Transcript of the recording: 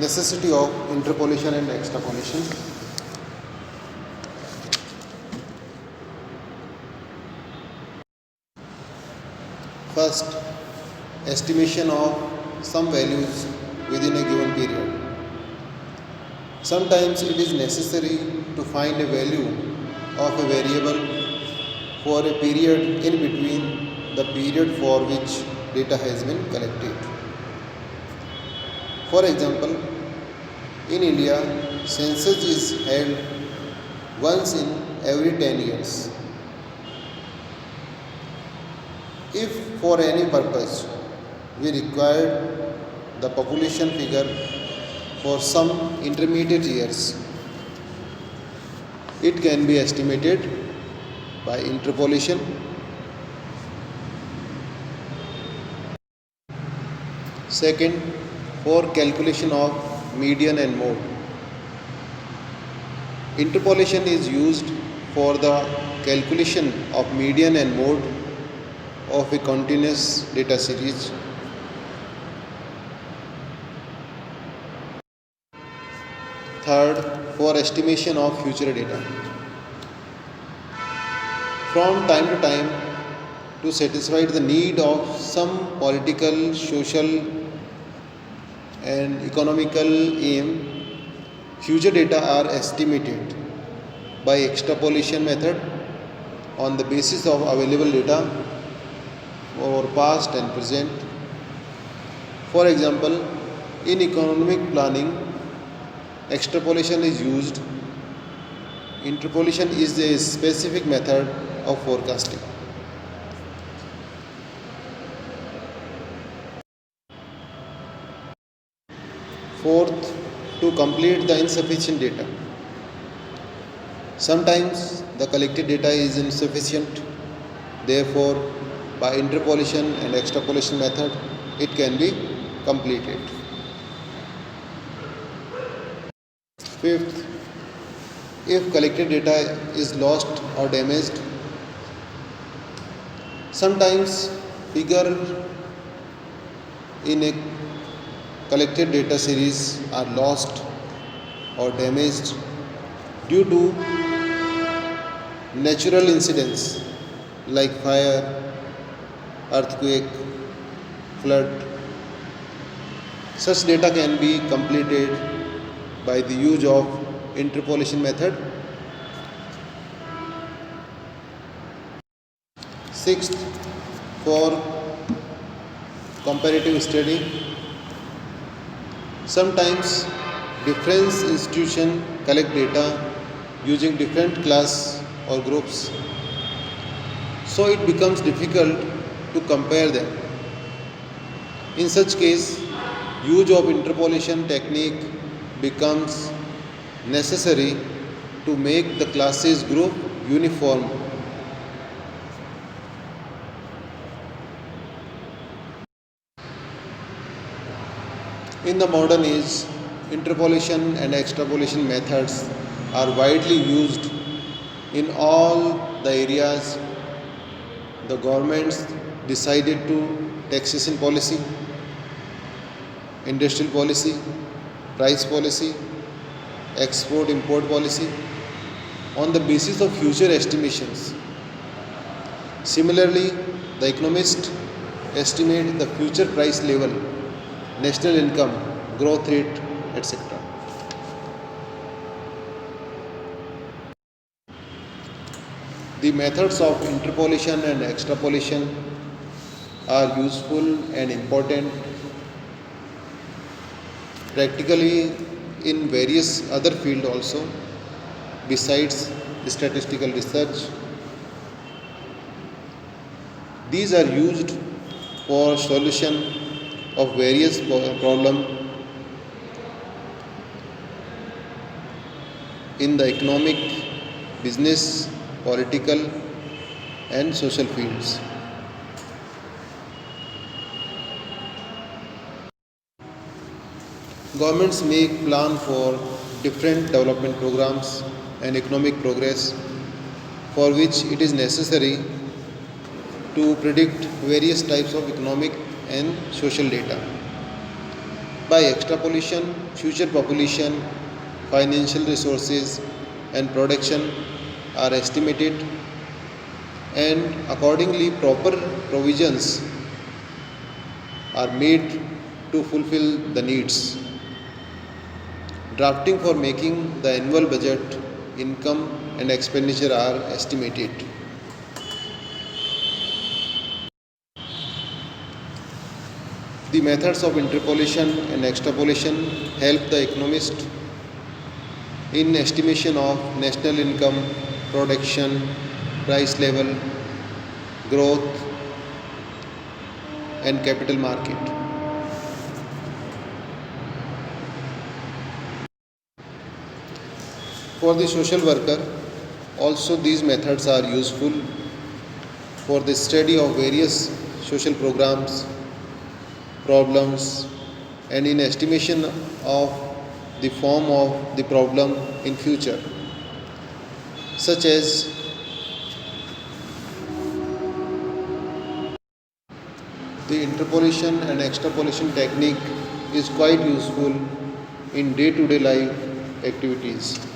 Necessity of interpolation and extrapolation. First, estimation of some values within a given period. Sometimes it is necessary to find a value of a variable for a period in between the period for which data has been collected. For example, in India, census is held once in every 10 years. If for any purpose we required the population figure for some intermediate years, it can be estimated by interpolation. Second, for calculation of median and mode. Interpolation is used for the calculation of median and mode of a continuous data series. Third, for estimation of future data. From time to time, to satisfy the need of some political, social, and economical aim, future data are estimated by extrapolation method on the basis of available data for past and present. For example, in economic planning, extrapolation is used. Interpolation is a specific method of forecasting. Fourth, to complete the insufficient data. Sometimes the collected data is insufficient, therefore, by interpolation and extrapolation method, it can be completed. Fifth, if collected data is lost or damaged, sometimes figure in a collected data series are lost or damaged due to natural incidents like fire, earthquake, flood. Such data can be completed by the use of interpolation method. Sixth, for comparative study. Sometimes different institutions collect data using different class or groups, so it becomes difficult to compare them. In such case, use of interpolation technique becomes necessary to make the classes group uniform. In the modern age, interpolation and extrapolation methods are widely used in all the areas. The governments decided to taxation policy, industrial policy, price policy, export import policy on the basis of future estimations. Similarly, the economists estimate the future price level, national income, growth rate, etc. The methods of interpolation and extrapolation are useful and important practically in various other fields also besides statistical research. These are used for solution of various problems in the economic, business, political and social fields. Governments make plan for different development programs and economic progress for which it is necessary to predict various types of economic and social data. By extrapolation, future population, financial resources, and production are estimated, and accordingly, proper provisions are made to fulfill the needs. Drafting for making the annual budget, income and expenditure are estimated. The methods of interpolation and extrapolation help the economist in estimation of national income, production, price level, growth and capital market. For the social worker, also these methods are useful for the study of various social programs, problems, and in estimation of the form of the problem in future, such as the interpolation and extrapolation technique is quite useful in day-to-day life activities.